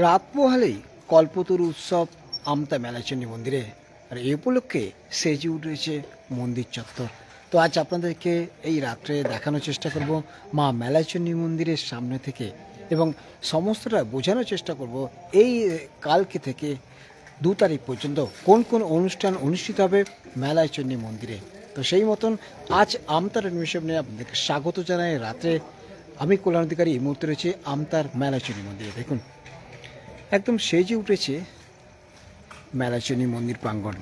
রাত পোহালেই কল্পতরু উৎসব আমতা মেলাচণ্ডী মন্দিরে, আর এই উপলক্ষে সেজে উঠেছে মন্দির চত্বর। তো আজ আপনাদেরকে এই রাত্রে দেখানোর চেষ্টা করব মা মেলাচণ্ডী মন্দিরের সামনে থেকে, এবং সমস্তটা বোঝানোর চেষ্টা করব এই কালকে থেকে 2 তারিখ পর্যন্ত কোন কোন অনুষ্ঠান অনুষ্ঠিত হবে মেলাচণ্ডী মন্দিরে। তো সেই মতন আজ আমতার অ্যাডমিশন নিয়ে আপনাদেরকে স্বাগত জানাই। রাত্রে আমি কল্যাণ অধিকারী এই মুহূর্তে রয়েছে আমতার মেলাচণ্ডী মন্দিরে। দেখুন, একদম সেজে উঠেছে মেলাচণ্ডী মন্দির প্রাঙ্গণ।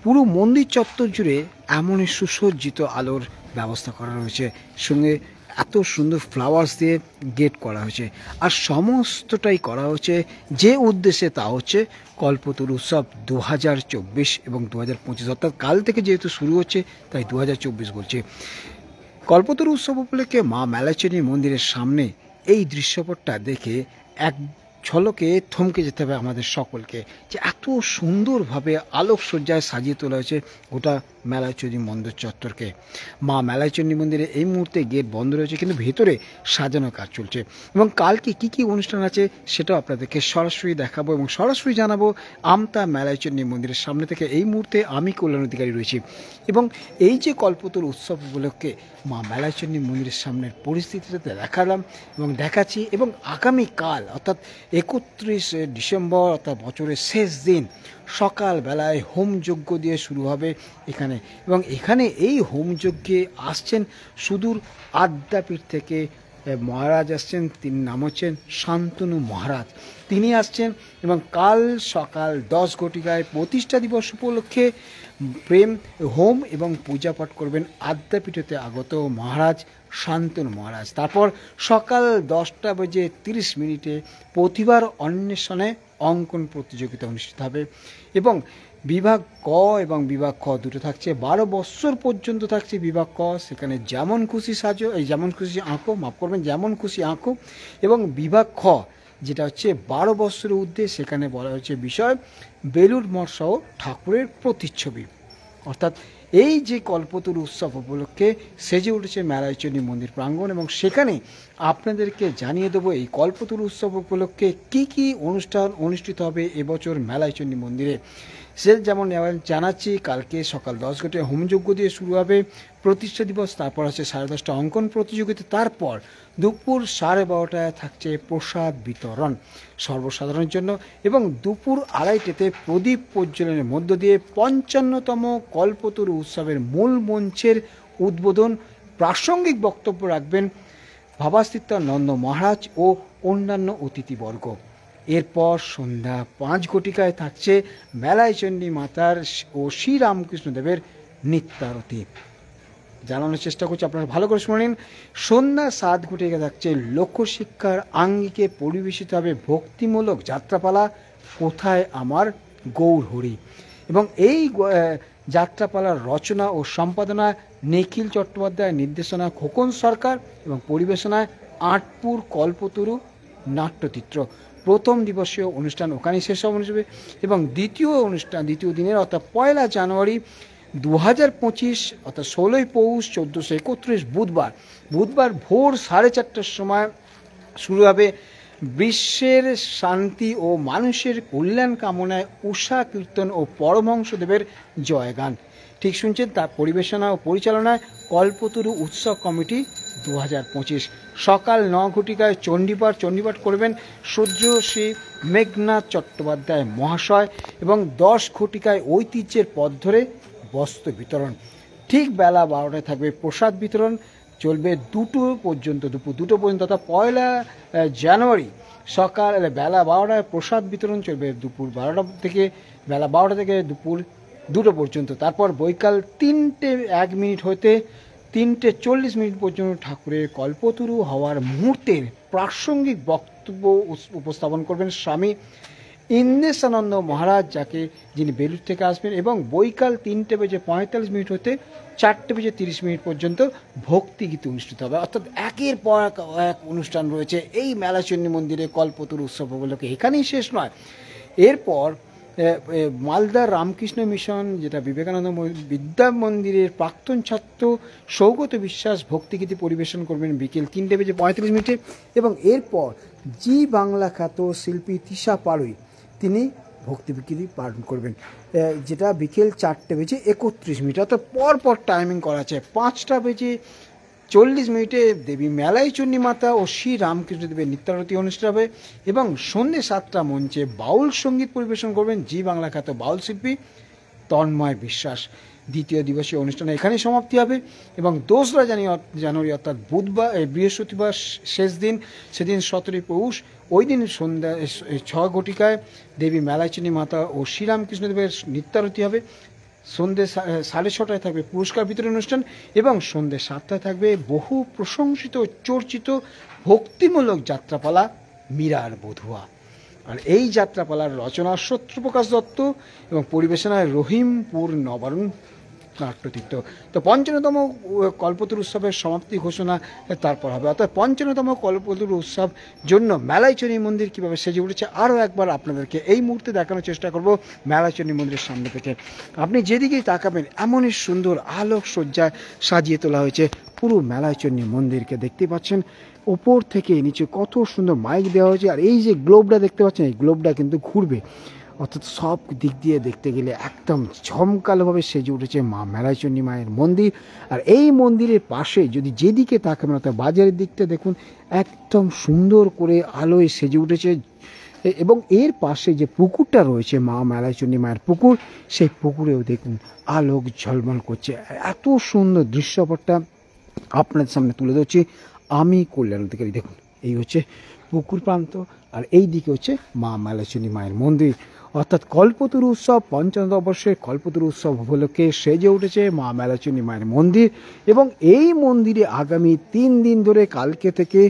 পুরো মন্দির চত্বর জুড়ে এমনই সুসজ্জিত আলোর ব্যবস্থা করা রয়েছে, সঙ্গে এত সুন্দর ফ্লাওয়ার্স দিয়ে গেট করা হয়েছে। আর সমস্তটাই করা হচ্ছে যে উদ্দেশ্যে, তা হচ্ছে কল্পতরু উৎসব 2024 এবং 2025, অর্থাৎ কাল থেকে যেহেতু শুরু হচ্ছে তাই 2024 বলছে। কল্পতরু উৎসব উপলক্ষে মা মেলাচণ্ডী মন্দিরের সামনে এই দৃশ্যপটটা দেখে এক ঝলকে থমকে যেতে হবে আমাদের সকলকে, যে এত সুন্দরভাবে আলোকসজ্জায় সাজিয়ে তোলা হয়েছে গোটা মেলাচণ্ডী মন্দির চত্বরকে। মা মেলাচণ্ডী মন্দিরে এই মুহূর্তে গেট বন্ধ রয়েছে, কিন্তু ভেতরে সাজানোর কাজ চলছে। এবং কালকে কি কি অনুষ্ঠান আছে সেটাও আপনাদেরকে সরাসরি দেখাবো এবং সরাসরি জানাবো আমতা মেলাচণ্ডী মন্দিরের সামনে থেকে। এই মুহূর্তে আমি কল্যাণ অধিকারী রয়েছি, এবং এই যে কল্পতরু উৎসব উপলক্ষে মা মেলাচণ্ডী মন্দিরের সামনের পরিস্থিতিটা দেখালাম এবং দেখাচ্ছি। এবং আগামীকাল অর্থাৎ 31 ডিসেম্বর, অর্থাৎ বছরের শেষ দিন, সকালবেলায় হোমযজ্ঞ দিয়ে শুরু হবে এখানে। এবং এখানে এই হোমযজ্ঞে আসছেন সুদূর আদ্যাপীঠ থেকে মহারাজ আসছেন। তিনি নাম হচ্ছেন শান্তনু মহারাজ, তিনি আসছেন। এবং কাল সকাল 10 ঘটিকায় প্রতিষ্ঠা দিবস উপলক্ষে প্রেম হোম এবং পূজা পাঠ করবেন আদ্যাপীঠতে আগত মহারাজ শান্তনু মহারাজ। তারপর সকাল 10:30 প্রতিভার অন্বেষণে অঙ্কন প্রতিযোগিতা অনুষ্ঠিত হবে। এবং বিভাগ ক এবং বিভাগ খ দুটো থাকছে। 12 বৎসর পর্যন্ত থাকছে বিভাগ ক, সেখানে যেমন খুশি সাজো, যেমন খুশি আঁকো, মাফ করবেন, যেমন খুশি আঁকো। এবং বিভাগ খ যেটা হচ্ছে 12 বৎসরের ঊর্ধ্বে, সেখানে বলা হচ্ছে বিষয় বেলুড় মঠ সহ ঠাকুরের প্রতিচ্ছবি। অর্থাৎ এই যে কল্পতরু উৎসব উপলক্ষে সেজে উঠেছে মেলাচণ্ডী মন্দির প্রাঙ্গণ, এবং সেখানে আপনাদেরকে জানিয়ে দেবো এই কল্পতরু উৎসব উপলক্ষে কি কি অনুষ্ঠান অনুষ্ঠিত হবে এবছর মেলাচণ্ডী মন্দিরে। সে যেমন জানাচ্ছি, কালকে সকাল 10 ঘটিকায় হোমযজ্ঞ দিয়ে শুরু হবে প্রতিষ্ঠা দিবস। তারপর আছে 10:30 অঙ্কন প্রতিযোগিতা। তারপর দুপুর 12:30টায় থাকছে প্রসাদ বিতরণ সর্বসাধারণের জন্য। এবং দুপুর 2:30টাতে প্রদীপ প্রজ্বলনের মধ্য দিয়ে 55তম কল্পতরু উৎসবের মূল মঞ্চের উদ্বোধন। প্রাসঙ্গিক বক্তব্য রাখবেন ভাবাস্থিতানন্দ মহারাজ ও অন্যান্য অতিথিবর্গ। এরপর সন্ধ্যা 5 ঘটিকায় থাকছে মেলাচণ্ডী মাতার ও শ্রীরামকৃষ্ণদেবের নিত্যারতি। জানানোর চেষ্টা করছি, আপনারা ভালো করে শুনুন। সন্ধ্যা 7 ঘটিকায় থাকছে লোকশিক্ষার আঙ্গিকে পরিবেশিত হবে ভক্তিমূলক যাত্রাপালা কোথায় আমার গৌর হরি। এবং এই যাত্রাপালার রচনা ও সম্পাদনা নিখিল চট্টোপাধ্যায়, নির্দেশনা খোকন সরকার, এবং পরিবেশনায় আটপুর কল্পতরু নাট্যচিত্র। প্রথম দিবসীয় অনুষ্ঠান ওখানেই শেষ হবে। এবং দ্বিতীয় দিনের অর্থাৎ 1 জানুয়ারি 2025, অর্থাৎ 16 পৌষ 1431 বুধবার ভোর 4:30টার সময় শুরু হবে বিশ্বের শান্তি ও মানুষের কল্যাণ কামনায় উষা কীর্তন ও পরমহংসদেবের জয়গান। ঠিক শুনছেন, তার পরিবেশনা ও পরিচালনায় কল্পতরু উৎসব কমিটি 2025। সকাল 9 ঘটিকায় চণ্ডীপাঠ করবেন সূর্যশ্রী মেঘনাথ চট্টোপাধ্যায় মহাশয়। এবং 10 ঘটিকায় ঐতিহ্যের পথ ধরে বস্ত্র বিতরণ। ঠিক বেলা 12টায় থাকবে প্রসাদ বিতরণ, চলবে 2টো পর্যন্ত, দুপুর 2টো পর্যন্ত। অর্থাৎ 1 জানুয়ারি সকাল বেলা 12টায় প্রসাদ বিতরণ চলবে দুপুর 12টা থেকে, বেলা 12টা থেকে দুপুর 2টো পর্যন্ত। তারপর বৈকাল 3:01 হতে 3:40 পর্যন্ত ঠাকুরের কল্পতরু হওয়ার মুহূর্তের প্রাসঙ্গিক বক্তব্য উপস্থাপন করবেন স্বামী ইন্দ্রেশানন্দ মহারাজ, যিনি বেলুড় থেকে আসবেন। এবং বৈকাল 3:45 হতে 4:30 পর্যন্ত ভক্তিগীতি অনুষ্ঠিত হবে। অর্থাৎ একের পর এক অনুষ্ঠান রয়েছে এই মেলাচণ্ডী মন্দিরে কল্পতরু উৎসব উপলক্ষে। এখানেই শেষ নয়, এরপর মালদার রামকৃষ্ণ মিশন, যেটা বিবেকানন্দ বিদ্যা মন্দিরের প্রাক্তন ছাত্র সৌগত বিশ্বাস ভক্তিগীতি পরিবেশন করবেন বিকেল 3:35। এবং এরপর জি বাংলা খ্যাত শিল্পী তৃষা পাড়ুই তিনি ভক্তি বিকৃতি পালন করবেন, যেটা বিকেল 4:31 অর্থাৎ পরপর টাইমিং করা আছে। 5:40 দেবী মেলাই চণ্ডী মাতা ও শ্রী রামকৃষ্ণ দেবের নিত্যারতি অনুষ্ঠিত হবে এবং সন্ধ্যে 7টা মঞ্চে বাউল সঙ্গীত পরিবেশন করবেন জি বাংলা খ্যাত বাউল শিল্পী তন্ময় বিশ্বাস। দ্বিতীয় দিবসীয় অনুষ্ঠানে এখানেই সমাপ্তি হবে এবং 2রা জানুয়ারি অর্থাৎ বৃহস্পতিবার শেষ দিন, সেদিন 17 পৌষ, ওই দিন সন্ধ্যা 6 ঘটিকায় দেবী মেলাইচণ্ডী মাতা ও শ্রীরামকৃষ্ণদেবের নিত্যারতি হবে। সন্ধ্যে 6:30 থাকবে পুরস্কার বিতরণ অনুষ্ঠান এবং সন্ধ্যে 7টায় থাকবে বহু প্রশংসিত চর্চিত ভক্তিমূলক যাত্রাপালা মীরার বধুয়া। আর এই যাত্রাপালার রচনা সত্যপ্রকাশ দত্ত এবং পরিবেশনায় রহিমপুর নবারুণ নাট্যতীর্থ। তো 55তম কল্পতরু উৎসবের সমাপ্তি ঘোষণা তারপর হবে, অর্থাৎ 55তম কল্পতরু উৎসব জন্য মেলাইচণ্ডী মন্দির কীভাবে সেজে উঠেছে আরও একবার আপনাদেরকে এই মুহূর্তে দেখানোর চেষ্টা করব মেলাইচণ্ডী মন্দিরের সামনে থেকে। আপনি যেদিকেই তাকাবেন এমনই সুন্দর আলোক সজ্জায় সাজিয়ে তোলা হয়েছে পুরো মেলাইচণ্ডী মন্দিরকে। দেখতে পাচ্ছেন ওপর থেকে নিচে কত সুন্দর মাইক দেওয়া হয়েছে, আর এই যে গ্লোবটা দেখতে পাচ্ছেন এই গ্লোবটা কিন্তু ঘুরবে, অর্থাৎ সব দিক দিয়ে দেখতে গেলে একদম ঝমকালোভাবে সেজে উঠেছে মা মেলাইচণ্ডী মায়ের মন্দির। আর এই মন্দিরের পাশে যদি যেদিকে তাকাবেন অর্থাৎ বাজারের দিকটা দেখুন একদম সুন্দর করে আলোয় সেজে উঠেছে এবং এর পাশে যে পুকুরটা রয়েছে মা মেলাইচণ্ডী মায়ের পুকুর, সেই পুকুরেও দেখুন আলোক ঝলমল করছে। এত সুন্দর দৃশ্যপটটা আপনাদের সামনে তুলে ধরছি আমি কল্যাণ অধিকারী। দেখুন এই হচ্ছে পুকুর প্রান্ত আর এই দিকে হচ্ছে মা মেলাইচণ্ডী মায়ের মন্দির, অর্থাৎ কল্পতরু উৎসব 55তম বর্ষের কল্পতরু উৎসব উপলক্ষে সেজে উঠেছে মা মেলাইচণ্ডী মায়ের মন্দির এবং এই মন্দিরে আগামী 3 দিন ধরে কালকে থেকে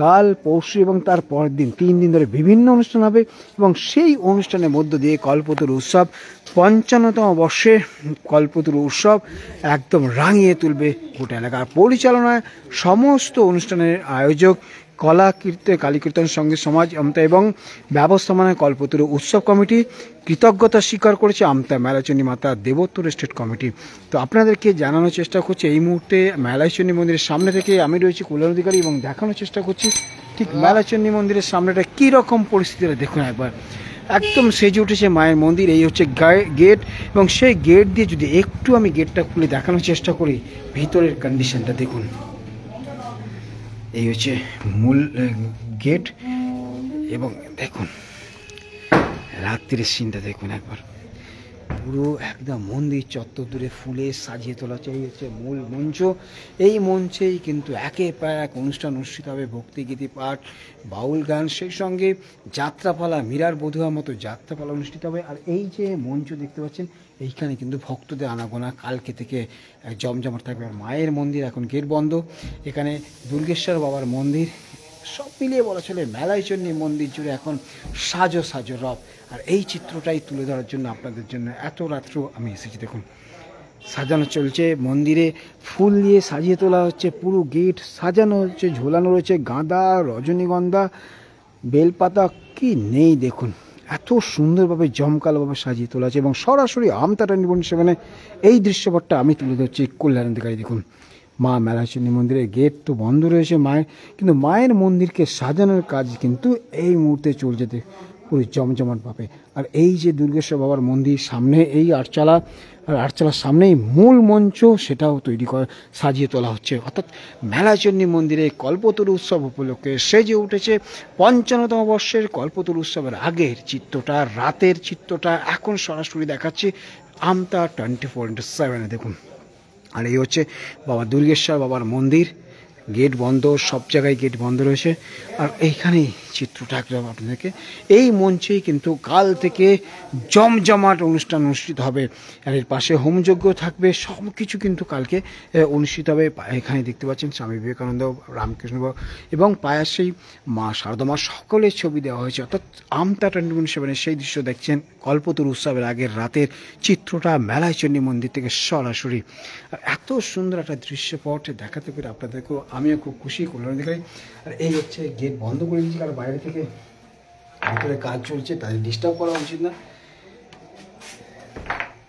কাল পরশু এবং তার পরের দিন 3 দিন ধরে বিভিন্ন অনুষ্ঠান হবে এবং সেই অনুষ্ঠানের মধ্য দিয়ে কল্পতরু উৎসব 55তম বর্ষে কল্পতরু উৎসব একদম রাঙিয়ে তুলবে গোটা এলাকার। পরিচালনায় সমস্ত অনুষ্ঠানের আয়োজক কালী কীর্তন সঙ্গীত সমাজ আমতা এবং ব্যবস্থাপনায় কল্পতরু উৎসব কমিটি কৃতজ্ঞতা স্বীকার করেছে আমতা মেলাইচণ্ডী মাতা দেবোত্তর স্টেট কমিটি। তো আপনাদেরকে জানানোর চেষ্টা করছি এই মুহূর্তে মেলাইচণ্ডী মন্দিরের সামনে থেকে আমি রয়েছি কল্যাণ অধিকারী এবং দেখানোর চেষ্টা করছি ঠিক মেলাইচণ্ডী মন্দিরের সামনেটা কীরকম পরিস্থিতিটা দেখুন একবার। একদম সেজে উঠেছে মায়ের মন্দির, এই হচ্ছে গেট এবং সেই গেট দিয়ে যদি একটু আমি গেটটা খুলে দেখানোর চেষ্টা করি ভিতরের কন্ডিশনটা দেখুন। এই হচ্ছে মূল গেট এবং দেখুন রাত্রির সিনটা দেখুন একবার, পুরো একদম মন্দির চত্বর দূরে ফুলে সাজিয়ে তোলা হচ্ছে। এই হচ্ছে মূল মঞ্চ, এই মঞ্চেই কিন্তু একের পর এক অনুষ্ঠান অনুষ্ঠিত হবে, ভক্তিগীতি পাঠ, বাউল গান, সেই সঙ্গে যাত্রাপালা মীরার বধুয়ার মতো যাত্রাপালা অনুষ্ঠিত হবে। আর এই যে মঞ্চ দেখতে পাচ্ছেন এইখানে কিন্তু ভক্তদের আনাগোনা কালকে থেকে জমজমাট থাকবে। আর মায়ের মন্দির এখন গেট বন্ধ, এখানে দুর্গেশ্বর বাবার মন্দির সব মিলিয়ে বলা চলে মেলাইচণ্ডী মন্দির জুড়ে এখন সাজো সাজো রব। আর এই চিত্রটাই তুলে ধরার জন্য আপনাদের জন্য এত রাত্র আমি এসেছি। দেখুন সাজানো চলছে, মন্দিরে ফুল দিয়ে সাজিয়ে তোলা হচ্ছে, পুরো গেট সাজানো হচ্ছে, ঝোলানো রয়েছে গাঁদা, রজনীগন্ধা, বেলপাতা, কি নেই দেখুন এত সুন্দরভাবে জমকালোভাবে সাজিয়ে তোলা আছে এবং সরাসরি আমতা 24/7 এই দৃশ্যপটটা আমি তুলে ধরছি কল্যাণ অধিকারী। দেখুন মা মেলাইচণ্ডী মন্দিরের গেট তো বন্ধ রয়েছে মায়ের, কিন্তু মায়ের মন্দিরকে সাজানোর কাজ কিন্তু এই মুহূর্তে চলছে পুরো জমজমাটভাবে। আর এই যে দুর্গেশ্বর বাবার মন্দির সামনে এই আটচালা, আর আটচালার সামনেই মূল মঞ্চ সেটাও তৈরি করে সাজিয়ে তোলা হচ্ছে, অর্থাৎ মেলাইচণ্ডী মন্দিরে কল্পতরু উৎসব উপলক্ষে সেজে উঠেছে 55তম বর্ষের কল্পতরু উৎসবের আগের চিত্রটা, রাতের চিত্রটা এখন সরাসরি দেখাচ্ছি আমতা 24/7 দেখুন। আর এই হচ্ছে বাবা দুর্গেশ্বর বাবার মন্দির, গেট বন্ধ, সব জায়গায় গেট বন্ধ রয়েছে। আর এইখানেই চিত্রটা রাখলাম আপনাদেরকে, এই মঞ্চেই কিন্তু কাল থেকে জমজমাট অনুষ্ঠান অনুষ্ঠিত হবে। আর এর পাশে হোমযজ্ঞ থাকবে, সব কিছু কিন্তু কালকে অনুষ্ঠিত হবে। এখানে দেখতে পাচ্ছেন স্বামী বিবেকানন্দ, রামকৃষ্ণ এবং পায়াসী মা শারদা মা সকলের ছবি দেওয়া হয়েছে, অর্থাৎ আমতা 24/7 সেই দৃশ্য দেখছেন কল্পতরু উৎসবের আগের রাতের চিত্রটা মেলাইচণ্ডী মন্দির থেকে সরাসরি। আর এত সুন্দর একটা দৃশ্যপট দেখাতে পেরে আপনাদেরকেও আমিও খুব খুশি কল্যাণ অধিকারী। আর এই হচ্ছে গেট বন্ধ করে দিয়েছি কারণ বাইরে থেকে ভিতরে কাজ চলছে, তাদের ডিস্টার্ব করা উচিত না।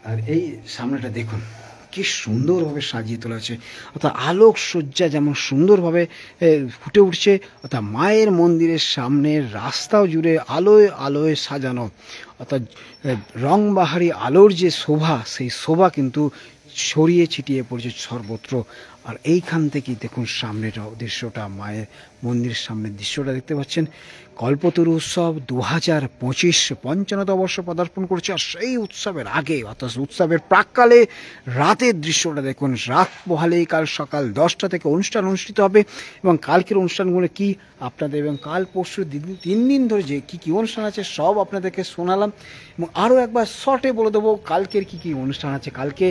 আর এই সামনেটা দেখুন কি সুন্দরভাবে সাজিয়ে তোলা হয়েছে, অর্থাৎ আলোক সজ্জা যেমন সুন্দরভাবে ফুটে উঠছে, অর্থাৎ মায়ের মন্দিরের সামনের রাস্তাও জুড়ে আলোয় আলোয় সাজানো, অর্থাৎ রংবাহারি আলোর যে শোভা, সেই শোভা কিন্তু ছড়িয়ে ছিটিয়ে পড়েছে সর্বত্র। আর এইখান থেকেই দেখুন সামনের দৃশ্যটা, মায়ের মন্দিরের সামনের দৃশ্যটা দেখতে পাচ্ছেন। কল্পতরু উৎসব 2025 55তম বর্ষ পদার্পণ করছে। আর সেই উৎসবের আগে অর্থাৎ উৎসবের প্রাককালে রাতের দৃশ্যটা দেখুন। রাত পোহালেই কাল সকাল 10টা থেকে অনুষ্ঠান অনুষ্ঠিত হবে এবং কালকের অনুষ্ঠানগুলো কি আপনাদের, এবং কাল পরশু 3 দিন ধরে যে কী অনুষ্ঠান আছে সব আপনাদেরকে শোনালাম, এবং আরও একবার শর্টে বলে দেবো কালকের কী অনুষ্ঠান আছে। কালকে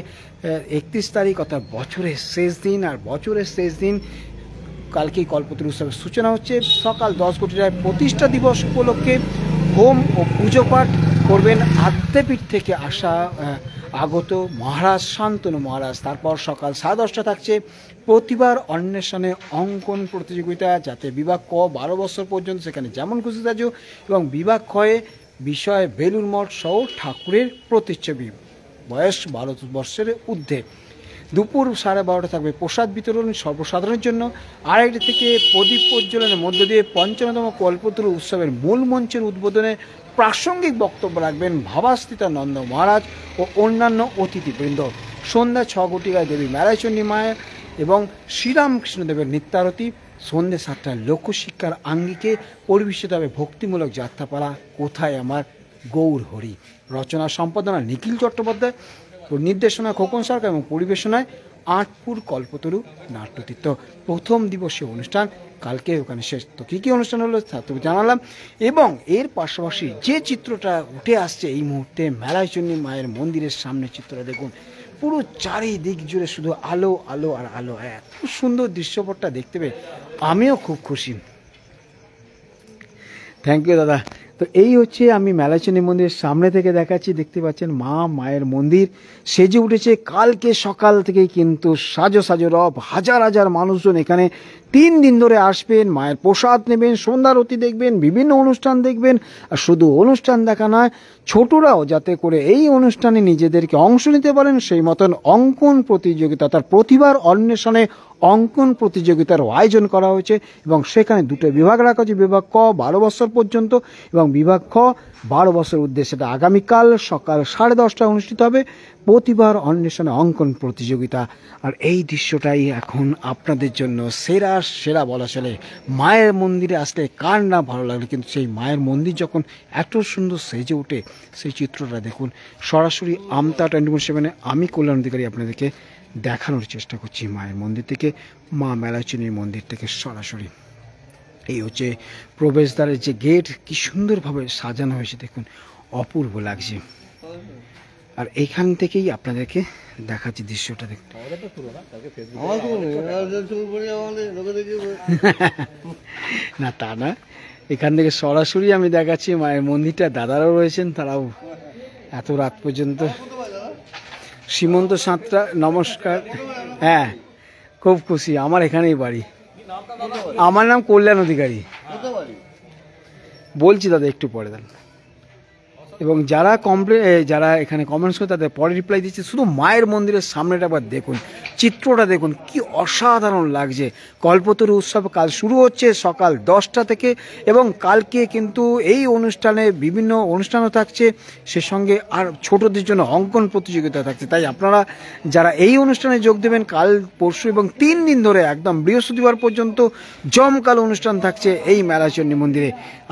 31 তারিখ অর্থাৎ বছরের শেষ দিন, আর বছরের শেষ দিন কালকেই কল্পতরু উৎসবের সূচনা হচ্ছে। সকাল 10 কোটি টাকায় প্রতিষ্ঠা দিবস উপলক্ষে হোম ও পুজো পাঠ করবেন আদ্যাপীঠ থেকে আসা আগত মহারাজ শান্তনু মহারাজ। তারপর সকাল 10:30 থাকছে প্রতিবার অন্বেষণে অঙ্কন প্রতিযোগিতা, যাতে বিভাগ ক 12 বছর পর্যন্ত সেখানে যেমন খুশি তাজু, এবং বিভাগ ক্ষয়ে বিষয় বেলুর মঠ সহ ঠাকুরের প্রতিচ্ছবি, বয়স 12 বছরের ঊর্ধ্বে। দুপুর 12:30 থাকবে প্রসাদ বিতরণ সর্বসাধারণের জন্য। 2:30 থেকে প্রদীপ প্রজ্বলনের মধ্য দিয়ে 55তম কল্পতরু উৎসবের মূল মঞ্চের উদ্বোধনে প্রাসঙ্গিক বক্তব্য রাখবেন ভাবাস্থিতানন্দ মহারাজ ও অন্যান্য অতিথিবৃন্দ। সন্ধ্যা 6 ঘটিকায় দেবী মেলাইচণ্ডী মায়ের এবং শ্রীরামকৃষ্ণদেবের নিত্যারতি। সন্ধ্যে 7টায় লোকশিক্ষার আঙ্গিকে পরিবেশিত হবে ভক্তিমূলক যাত্রাপালা কোথায় আমার গৌর হরি। রচনা সম্পাদনা নিখিল চট্টোপাধ্যায়, নির্দেশনা খোকন সরকার এবং পরিবেশনায় আটপুর কল্পতরু নাট্যতীর্থ। প্রথম দিবসীয় অনুষ্ঠান কালকে ওখানে শেষ। তো কী কী অনুষ্ঠান হলো তা তো জানালাম, এবং এর পাশাপাশি যে চিত্রটা উঠে আসছে এই মুহূর্তে মেলাইচণ্ডী মায়ের মন্দিরের সামনে চিত্রটা দেখুন, পুরো চারিদিক জুড়ে শুধু আলো আলো আর আলো। এত সুন্দর দৃশ্যপটটা দেখতে পেয়ে আমিও খুব খুশি। থ্যাংক ইউ দাদা। তো এই হচ্ছে আমি মেলাইচণ্ডী মন্দিরের সামনে থেকে দেখাচ্ছি, দেখতে পাচ্ছেন মায়ের মন্দির সেজে উঠেছে। কালকে সকাল থেকেই কিন্তু সাজো রব, হাজার হাজার মানুষজন এখানে 3 দিন ধরে আসবেন, মায়ের প্রসাদ নেবেন, সন্ধ্যারতি দেখবেন, বিভিন্ন অনুষ্ঠান দেখবেন। আর শুধু অনুষ্ঠান দেখা নয়, ছোটরাও যাতে করে এই অনুষ্ঠানে নিজেদেরকে অংশ নিতে পারেন সেই মতন অঙ্কন প্রতিযোগিতা, তার প্রতিভার অন্বেষণে অঙ্কন প্রতিযোগিতার আয়োজন করা হয়েছে, এবং সেখানে 2টো বিভাগ রাখা হয়েছে। বিভাগ ক 12 বছর পর্যন্ত এবং বিভাগ খ 12 বছর উদ্দেশ্যে। সেটা আগামীকাল সকাল 10:30টায় অনুষ্ঠিত হবে প্রতিভার অন্বেষণে অঙ্কন প্রতিযোগিতা। আর এই দৃশ্যটাই এখন আপনাদের জন্য সেরা বলা চলে। মায়ের মন্দিরে আসলে কার না ভালো লাগলো, কিন্তু সেই মায়ের মন্দির যখন এত সুন্দর সেজে ওঠে সেই চিত্রটা দেখুন। সরাসরি আমতা 24/7 আমি কল্যাণ অধিকারী আপনাদেরকে দেখানোর চেষ্টা করছি মায়ের মন্দির থেকে, মা মেলাইচণ্ডীর মন্দির থেকে সরাসরি। এই হচ্ছে প্রবেশদ্বারের যে গেট, কি সুন্দরভাবে সাজানো হয়েছে দেখুন, অপূর্ব লাগছে। আর এইখান থেকেই আপনাদেরকে দেখাচ্ছি দৃশ্যটা দেখুন। না তা না, এখান থেকে সরাসরি আমি দেখাচ্ছি মায়ের মন্দিরটা। দাদারাও রয়েছেন, তারাও এত রাত পর্যন্ত। সীমন্ত সাঁতরা, নমস্কার। হ্যাঁ, খুব খুশি, আমার এখানেই বাড়ি। আমার নাম কল্যাণ অধিকারী। বলছি দাদা একটু পরে দেন। এবং যারা এখানে কমেন্টস করে তাদের পরে রিপ্লাই দিচ্ছে। শুধু মায়ের মন্দিরের সামনেটা আবার দেখুন, চিত্রটা দেখুন, কি অসাধারণ লাগছে। কল্পতরু উৎসব কাল শুরু হচ্ছে সকাল 10টা থেকে, এবং কালকে কিন্তু এই অনুষ্ঠানে বিভিন্ন অনুষ্ঠানও থাকছে, সে সঙ্গে আর ছোটদের জন্য অঙ্কন প্রতিযোগিতা থাকছে। তাই আপনারা যারা এই অনুষ্ঠানে যোগ দেবেন কাল পরশু এবং 3 দিন ধরে একদম বৃহস্পতিবার পর্যন্ত জমকালো অনুষ্ঠান থাকছে এই মেলাইচণ্ডী মন্দিরে।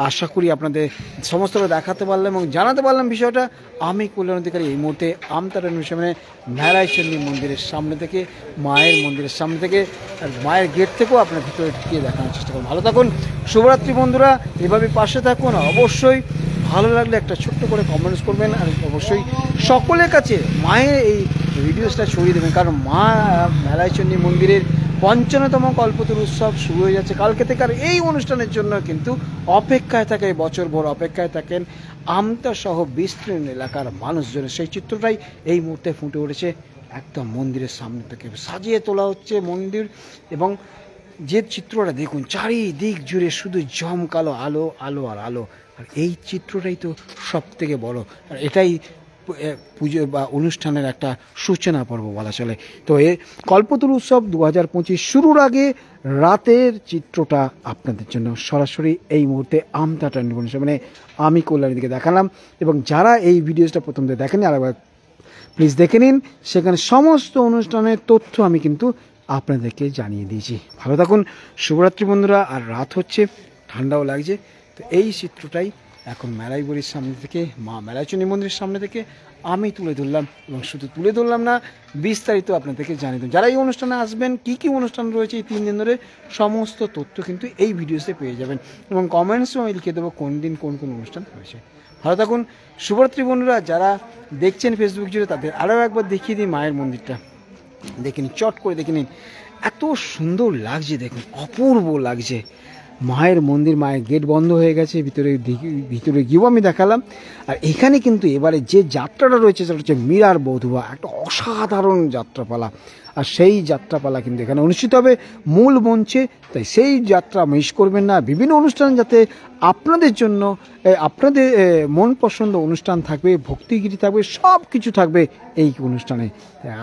আশা করি আপনাদের সমস্তটা দেখাতে পারলাম এবং জানাতে পারলাম বিষয়টা। আমি কল্যাণ অধিকারী এই মুহূর্তে আমতারা অনুষ্ঠানে মেলাইচণ্ডী মন্দিরের সামনে থেকে, মায়ের মন্দিরের সামনে থেকে, আর মায়ের গেট থেকেও আপনার ভিতরে গিয়ে দেখানোর চেষ্টা করুন। ভালো থাকুন, শুভরাত্রি বন্ধুরা, এভাবে পাশে থাকুন। অবশ্যই ভালো লাগলে একটা ছোট্ট করে কমেন্টস করবেন, আর অবশ্যই সকলের কাছে মায়ের এই ভিডিওসটা ছড়িয়ে দেবেন, কারণ মা মেলাইচণ্ডী মন্দিরের 55তম কল্পতরু উৎসব শুরু হয়ে যাচ্ছে কালকে থেকে। আর এই অনুষ্ঠানের জন্য কিন্তু অপেক্ষায় থাকে, বছরভর অপেক্ষায় থাকেন আমতা সহ বিস্তীর্ণ এলাকার মানুষজন। সেই চিত্রটাই এই মুহূর্তে ফুটে উঠেছে একদম মন্দিরের সামনে থেকে সাজিয়ে তোলা হচ্ছে মন্দির। এবং যে চিত্রটা দেখুন, চারিদিক জুড়ে শুধু জমকালো আলো আলো আর আলো। আর এই চিত্রটাই তো সব থেকে বড়, আর এটাই পুজো বা অনুষ্ঠানের একটা সূচনা পর্ব বলা চলে। তো এ কল্পতরু উৎসব 2025 শুরুর আগে রাতের চিত্রটা আপনাদের জন্য সরাসরি এই মুহূর্তে আমতা টার্নিং পয়েন্ট মানে আমি কল্যাণী দিকে দেখালাম। এবং যারা এই ভিডিওসটা প্রথম থেকে দেখেনি আরেকবার প্লিজ দেখে নিন, সেখানে সমস্ত অনুষ্ঠানের তথ্য আমি কিন্তু আপনাদেরকে জানিয়ে দিয়েছি। ভালো থাকুন, শুভরাত্রি বন্ধুরা। আর রাত হচ্ছে, ঠান্ডাও লাগছে, তো এই চিত্রটাই এখন মেলাই বড়ির সামনে থেকে, মা মেলাচণ্ডী মন্দিরের সামনে থেকে আমি তুলে ধরলাম। এবং শুধু তুলে ধরলাম না, বিস্তারিত আপনাদেরকে জানিয়ে দিলাম। যারা এই অনুষ্ঠানে আসবেন, কি কি অনুষ্ঠান রয়েছে এই 3 দিন ধরে, সমস্ত তথ্য কিন্তু এই ভিডিওসে পেয়ে যাবেন। এবং কমেন্টসও আমি লিখে দেবো কোন দিন কোন কোন অনুষ্ঠান রয়েছে। ভালো থাকুন, শুভরাত্রি বন্ধুরা। যারা দেখছেন ফেসবুক জুড়ে, তাদের আরও একবার দেখিয়ে দিই মায়ের মন্দিরটা। দেখে নিন, চট করে দেখে নিন, এত সুন্দর লাগছে, দেখুন অপূর্ব লাগছে মায়ের মন্দির। মায়ের গেট বন্ধ হয়ে গেছে, ভিতরে গিয়েও আমি দেখালাম। আর এখানে কিন্তু এবারে যে যাত্রাটা রয়েছে সেটা হচ্ছে মীরার বধূয়া, একটা অসাধারণ যাত্রাপালা। আর সেই যাত্রাপালা কিন্তু এখানে অনুষ্ঠিত হবে মূল মঞ্চে, তাই সেই যাত্রা মিস করবেন না। বিভিন্ন অনুষ্ঠান যাতে আপনাদের জন্য, আপনাদের মন পছন্দ অনুষ্ঠান থাকবে, ভক্তিগীতি থাকবে, সব কিছু থাকবে এই অনুষ্ঠানে।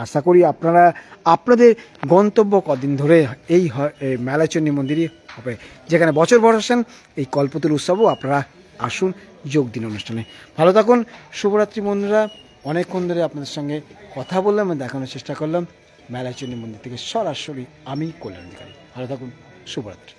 আশা করি আপনারা আপনাদের গন্তব্য কদিন ধরে এই মেলাচণ্ডী মন্দিরই হবে, যেখানে বছর ভর আসেন। এই কল্পতরু উৎসবও আপনারা আসুন, যোগ দিন অনুষ্ঠানে। ভালো থাকুন, শুভরাত্রি বন্ধুরা। অনেকক্ষণ ধরে আপনাদের সঙ্গে কথা বললাম এবং দেখানোর চেষ্টা করলাম মেলাচণ্ডী মন্দির থেকে সরাসরি আমি কল্যাণ অধিকারী। ভালো থাকুন, শুভরাত্রি।